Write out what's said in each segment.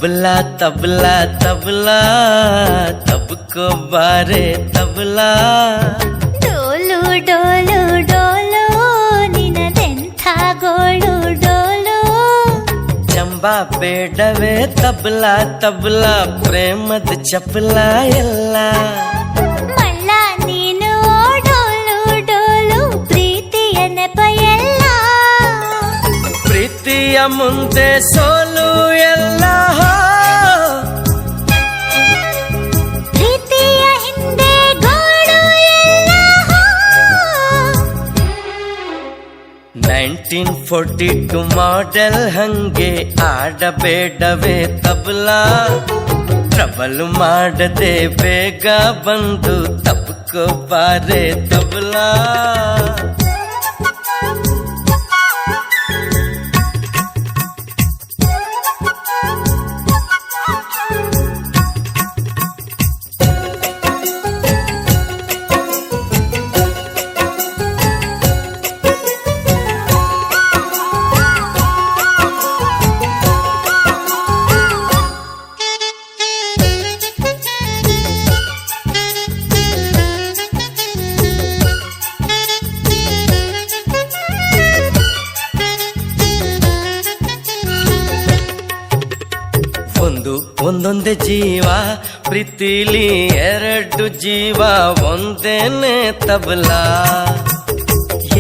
तबला तबला तबला तबको बारे तबला ಡೋಲು ಡೋಲು ಡೋಲು ನಿನದೆಂಥ ಗೋಳು ಡೋಲು ಚಂಬಾ ಬೇಡವೇ ತಬಲಾ ತಬಲಾ ಪ್ರೇಮದ ಚಪಲ ಎಲ್ಲ ಮಲ್ಲ ನೀನು ಡೋಲು ಡೋಲು ಪ್ರೀತಿಯ ನೆಪ ಎಲ್ಲ ಪ್ರೀತಿಯ ಮುಂದೆ ಸೋಲು ಎಲ್ಲ ಪ್ರೀತಿಯ ಹಿಂದೆ ಗೋಳು ಎಲ್ಲ 1942 ಮಾಡೆಲ್ ಹಂಗೆ ಆಡಬೇಡವೇ ತಬಲಾ ಟ್ರಬಲ್ ಮಾಡದೆ ಬೇಗ ಬಂದು ತಬ್ಕೋ ಬಾರೆ ತಬಲಾ ಒಂದೊಂದೇ ಜೀವ ಪ್ರೀತಿಲಿ ಎರಡು ಜೀವ ಒಂದೇನೆ ತಬಲಾ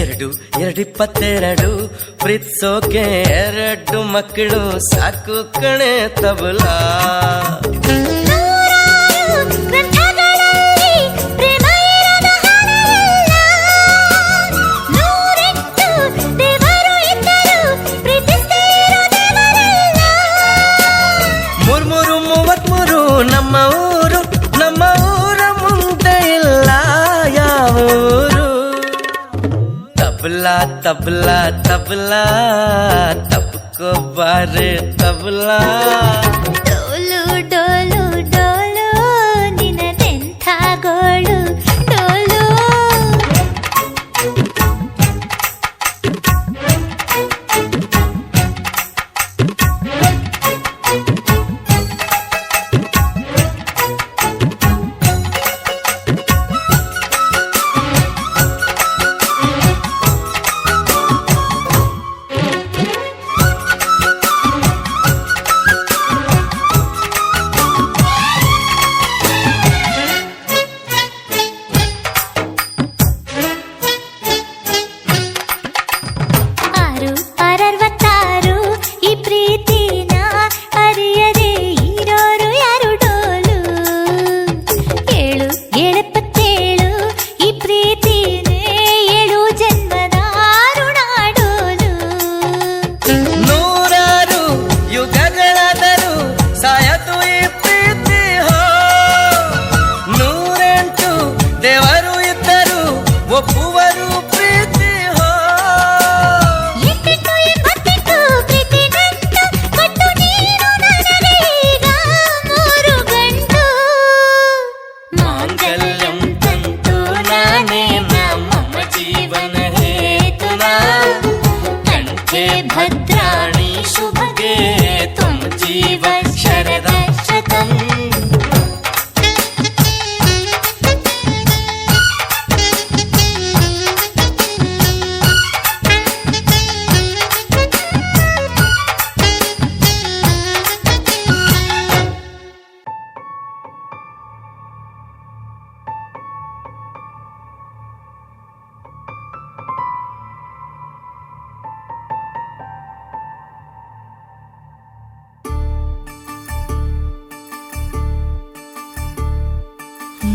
ಎರಡು 22 ಪ್ರೀತ್ಸೋಕೆ 2 ಮಕ್ಕಳು ಸಾಕು ಕಣೆ ತಬಲಾ ನಮ್ಮ ಊರ ಮುಂದೆ ಇಲ್ಲ ಯಾವೂರು ತಬಲಾ ತಬಲಾ ತಬಲಾ ತಬ್ಕೋ ಬಾರೆ ತಬಲಾ ಡೋಲು ಡೋಲು ಡೋಲು ನಿನದೆಂಥ ಗೋಳು ಡೋಲು भद्राणि शुभगे तुम जीव शरद शतम्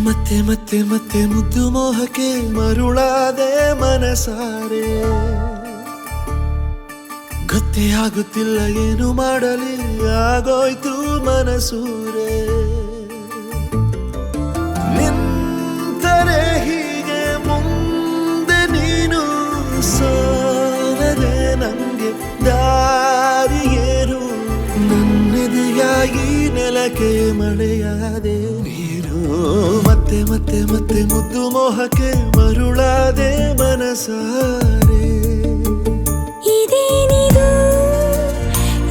ಮತ್ತೆ ಮತ್ತೆ ಮತ್ತೆ ಮುದ್ದು ಮೋಹಕ್ಕೆ ಮರುಳಾದೆ ಮನಸಾರೆ ಗೊತ್ತೇ ಆಗುತ್ತಿಲ್ಲ ಏನು ಮಾಡಲಿ ಆಗೋಯ್ತು ಮನಸೂರೆ ನಿಂತರೆ ಹೀಗೆ ಮುಂದೆ ನೀನು ಸೋಲದೆ ನಂಗೆ ದಾರಿಯೇನು ನನ್ನೆದೆಯಾಗಿ ನೆಲಕ್ಕೆ ಮಳೆಯಾದೆ ಮತ್ತೆ ಮತ್ತೆ ಮತ್ತೆ ಮುದ್ದು ಮೋಹಕ್ಕೆ ಮರುಳಾದೆ ಮನಸಾರೆ ಇದೇನಿದು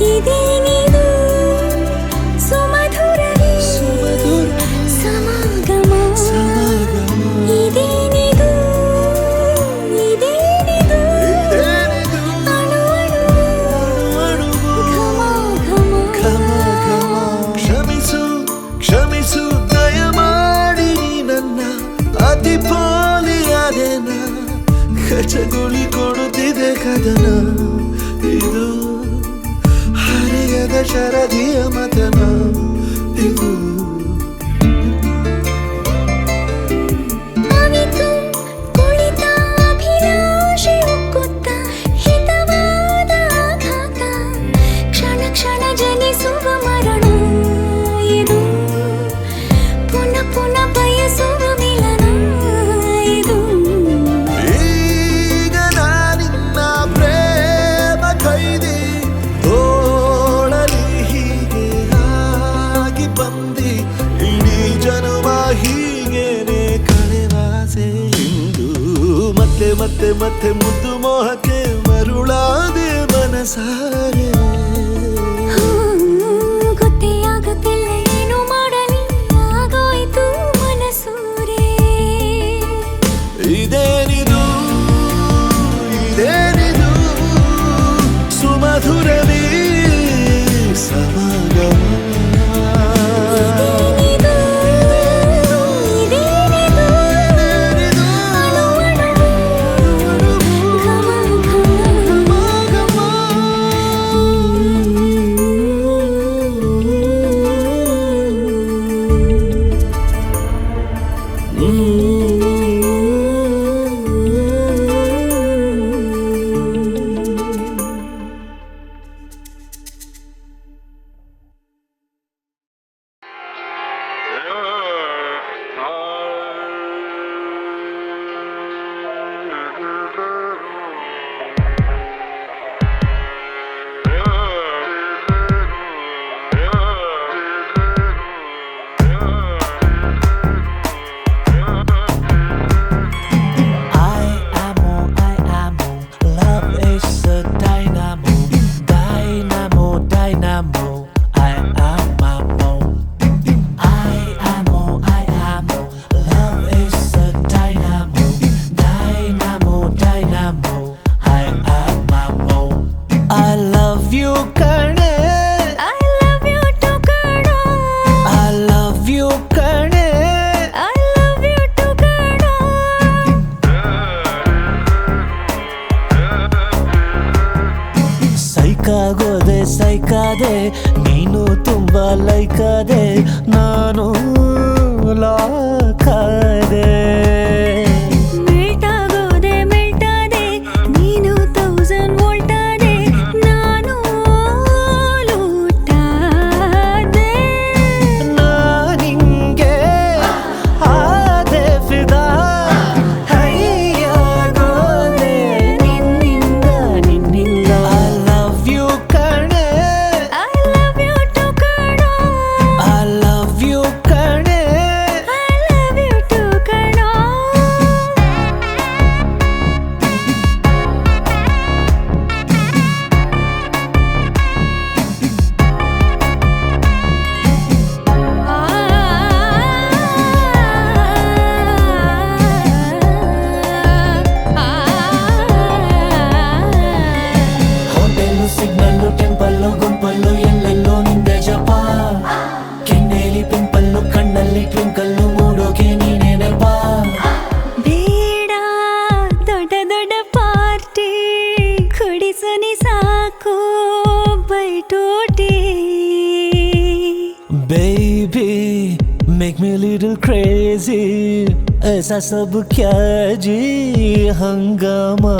ಇದೇನಿದು ಕಚಗುಳಿ ಕೊಡುತ್ತಿದೆ ಕದನ ಇದು ಹರಿಯದ ಶರದಿಯ ಮತನ ಇದು ಅವಿತು ಕುಳಿತ ಅಭಿಲಾಷೆ ಉಕ್ಕುತ್ತ ಹಿತವಾದ ಆಘಾತ ಕ್ಷಣ ಕ್ಷಣ ಜನಿಸುವ ಮರಣ ಇದು ಪುನಃ ಪುನಃ ಬಯಸುವ ಮಿಲನ ಇದು ಈಗ ನಾನಿನ್ನ ಪ್ರೇಮ ಕೈದಿ ತೋಳಲಿ ಹೀಗೆ ಆಗಿ ಬಂದಿ ಇಡೀ ಜನುಮ ಹೀಗೇನೆ ಕಳೆವಾಸೆ ಇಂದು ಮತ್ತೆ ಮತ್ತೆ ಮತ್ತೆ ಮುದ್ದು ಮೋಹಕ್ಕೆ ಮರುಳಾದೆ ಮನಸಾರೆ ಗೊತ್ತೇ ಆಗುತ್ತಿಲ್ಲ ಏನು ಮಾಡಲಿ ಆಗೋಯ್ತು ಮನಸೂರೆ ಇದೇನಿದು ಇದೇನಿದು ಸುಮಧುರವೇ ಸಮಾಗಮ ಇದೇನಿದು ಇದೇನಿದು ಅಣು ಅಣು ಘಮ ಘಮ Love is a dynamo, dynamo, dynamo. I am Mamo. Love is a dynamo, dynamo, dynamo. I am Mamo. I love you, Kane. I love you too ಕಣೋ I love you, Kane. I love you too ಕಣೋ ಸೈಕಾಗೋದೆ ಸೈಕಾದೆ ನೀನು ತುಂಬಾ ಲೈಕಾದೆ ನಾನು ಲಾಕಾದೆ ಮೆಲ್ಟಾಗೋದೆ ಮೆಲ್ಟಾದೆ ನೀನು 1000 volt ಆದೆ ನಾನು ಲೂಟಾದೆ ನಾನಿಂಗೆ ಆದೆ ಫಿದಾ ಹೈಯಾಗೋದೆ ನಿನ್ನಿಂದ ನಿನ್ನಿಂದ I love you ಕಣೆ I love you too ಕಣೋ I love you ಕಣೆ I love you too ಕಣೋ ಹೋಟೆಲು ಸಿಗ್ನಲ್ಲು ಟೆಂಪಲ್ಲು ಗುಂಪಲ್ಲು ಎಲ್ಲೆಲ್ಲೋ ನಿಂದೆ ಜಪ ಕೆನ್ನೆಲಿ ಪಿಂಪಲ್ಲು ಕಣ್ಣಲ್ಲಿ ಟ್ವಿಂಕಲ್ಲು ಮೂಡೋಕೆ ನೀನೇ ನೆಪ ಬೇಡ ದೊಡ್ಡ ದೊಡ್ಡ ಪಾರ್ಟಿ ಕುಡಿಸನಿ ಸಾಕು ಬೈಟೋಟಿ Baby, make me a little crazy. ऐसा सब क्या जी हंगामा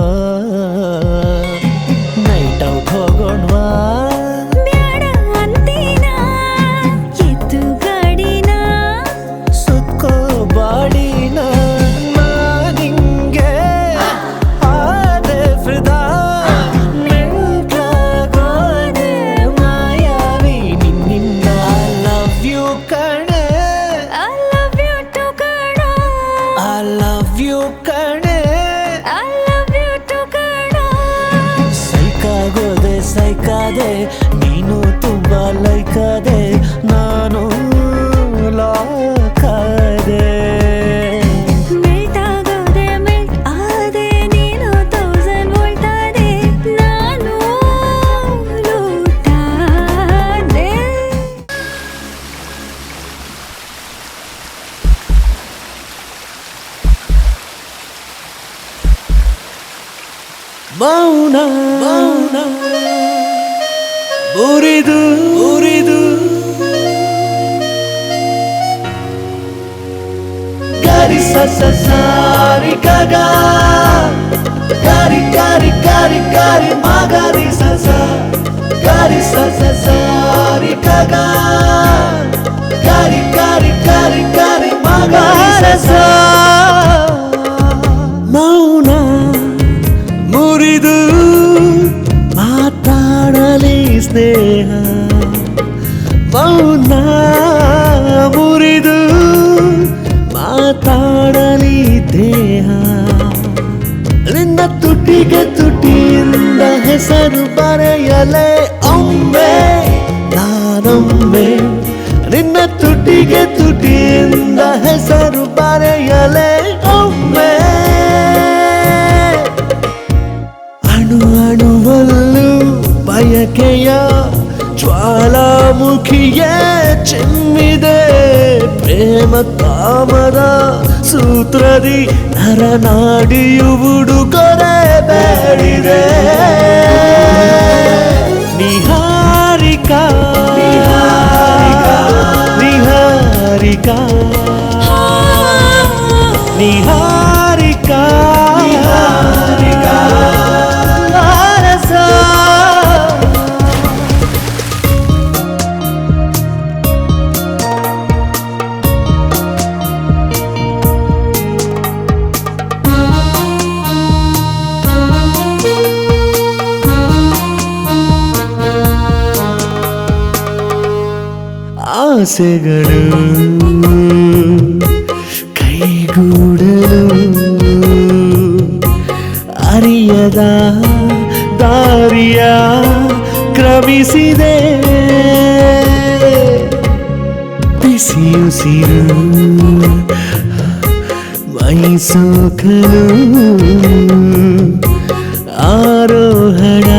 ನೈಟ್ ಔಟ್ ಹೋಗೋಣವಾ ಬ್ಯಾಡ ಅಂತೀನ ಎತ್ತು ಗಾಡಿನ ಸುತ್ಕೋ ಬಾಡಿನ ನಿಂಗೆ ಆದೆ ಫಿದಾ ಮೆಂಟಾಗೋದೆ ಮಾಯಾವಿ ನಿನ್ನಿಂದ I love you ಕಣೆ I love you too ಕಣೋ I love you ಕಣೆ I love you too ಕಣೋ ಮೌನ ಮೌನ ಮುರಿದು ಮುರಿದು ಗರಿ ಸಾರಿ ಗಗ ಗರಿ ಗರಿ ಗರಿ ಗರಿ ಮಗರಿ ಗರಿ ಸಾರಿ ಗಗ ಗರಿ ಗರಿ ಗರಿ ಗರಿ ಮಗರಿ ಮೌನ ಮುರಿದು ಮಾತಾಡಲಿ ಸ್ನೇಹ ಮೌನ ಮುರಿದು ಮಾತಾಡಲಿ ದೇಹ ನಿನ್ನ ತುಟಿಗೆ ತುಟಿಯಿಂದ ಹೆಸರು ಬರೆಯಲೇ ಒಮ್ಮೆ ನಾನೊಮ್ಮೆ ನಿನ್ನ ತುಟಿಗೆ ತುಟಿಯಿಂದ ಹೆಸರು ಬರೆಯಲೇ ಒಮ್ಮೆ ಅಣು ಅಣುವಲ್ಲೂ ಬಯಕೆಯ ಜ್ವಾಲಾಮುಖಿಯೇ ಚಿಮ್ಮಿದೆ ಪ್ರೇಮ ಕಾಮದ ಸೂತ್ರದಿ ನರನಾಡಿಯು ಉಡುಗೊರೆ ಬೇಡಿದೆ ನಿಹಾರಿಕಾ ನಿಹಾರಿಕಾ ನಿಹಾರಿಕಾ ಆಸೆಗಳು ಕೈಗೂಡಲು ಅರಿಯದ ದಾರಿಯ ಕ್ರಮಿಸಿದೆ ಬಿಸಿಯುಸಿರು ಮೈಸೋಕಲು ಆರೋಹಣ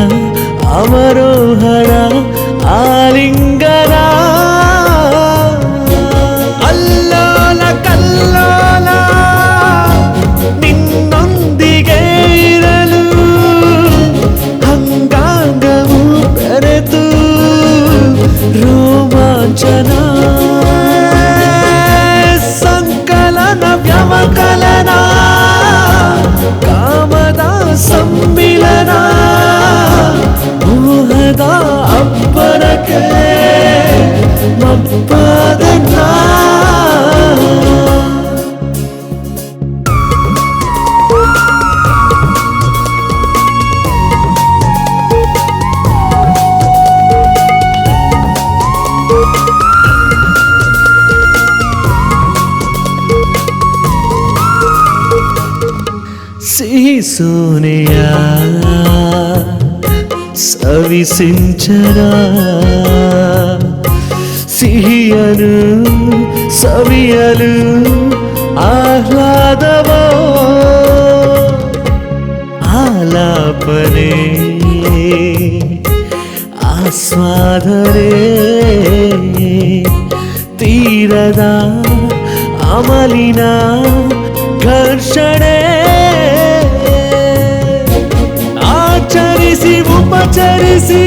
ಅವರೋಹಣ ಆಲಿಂಗನ ಅಲ್ಲೋಲ ಕಲ್ಲೋಲ ನಿನ್ನೊಂದಿಗೆ ಇರಲು ಅಂಗಾಂಗವು ಬೆರೆತು ರೋಮಾಂಚನ ಸಂಕಲನ ವ್ಯವಕಲನ ಕಾಮದ ಸಮ್ಮಿಲನ ಮೋಹದ ಅಬ್ಬರಕ್ಕೆ ಮಬ್ಬದ ಸಿಹಿ ಸೋನೆಯ ಸವಿಸಿಂಚನ ಸಿಹಿಯನು ಸವಿಯಲು ಆಹ್ಲಾದವೋ ಆಲಾಪನೆ ಆಸ್ವಾದನೆ ತೀರದ ಅಮಲಿನ ಘರ್ಷಣೆ ಆಚರಿಸಿ ಉಪಚರಿಸಿ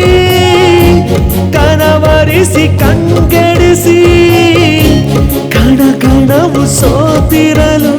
ಕನವರಿಸಿ ಕಂಗೆಡಿಸಿ ಕಣ ಕಣವು ಸೋತಿರಲು